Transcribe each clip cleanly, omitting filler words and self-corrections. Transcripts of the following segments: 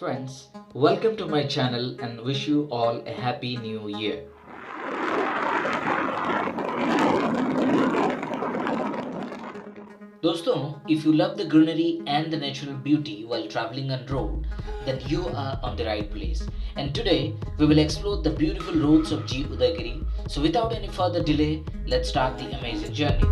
Friends, welcome to my channel and wish you all a happy new year. Doston, if you love the greenery and the natural beauty while traveling on road, then you are on the right place. And today we will explore the beautiful roads of Udayagiri. So without any further delay, let's start the amazing journey.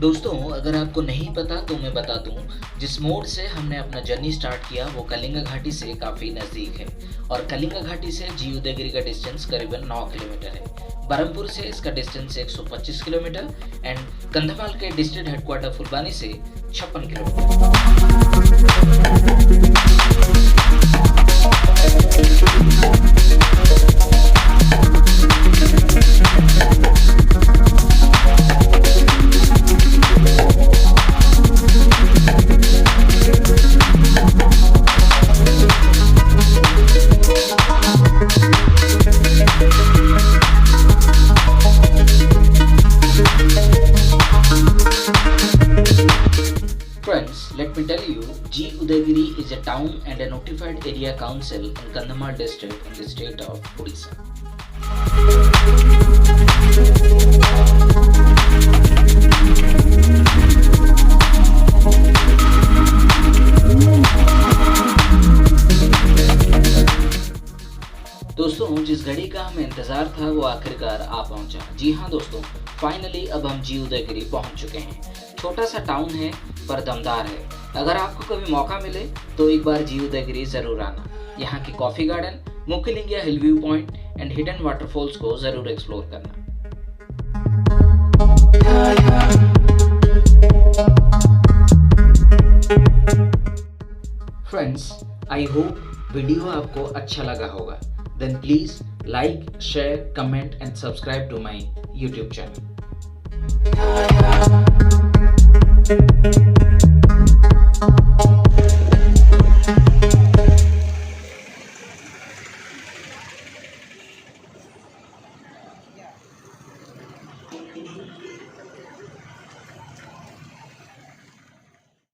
दोस्तों, अगर आपको नहीं पता तो मैं बता दूं, जिस मोड़ से हमने अपना जर्नी स्टार्ट किया वो कलिंगा घाटी से काफ़ी नज़दीक है और कलिंगा घाटी से उदयगिरी का डिस्टेंस करीबन 9 किलोमीटर है। बरहमपुर से इसका डिस्टेंस 125 किलोमीटर एंड कंधमाल के डिस्ट्रिक्ट हेडक्वार्टर फुलबानी से 56 Friends, let me tell you, Udayagiri is a town and a notified area council in Kandhamal district in the state of Odisha. दोस्तों, जिस घड़ी का हमें इंतजार था वो आखिरकार आ पहुंचा। जी हाँ दोस्तों, फाइनली अब हम उदयगिरी पहुंच चुके हैं। छोटा सा टाउन है पर दमदार है। अगर आपको कभी मौका मिले तो एक बार उदयगिरी जरूर आना। यहाँ की coffee garden, Mukhalingia hill view point and hidden waterfalls को जरूर एक्सप्लोर करना। फ्रेंड्स, आई होप वीडियो आपको अच्छा लगा होगा। Then please like, share, comment and subscribe to my YouTube channel.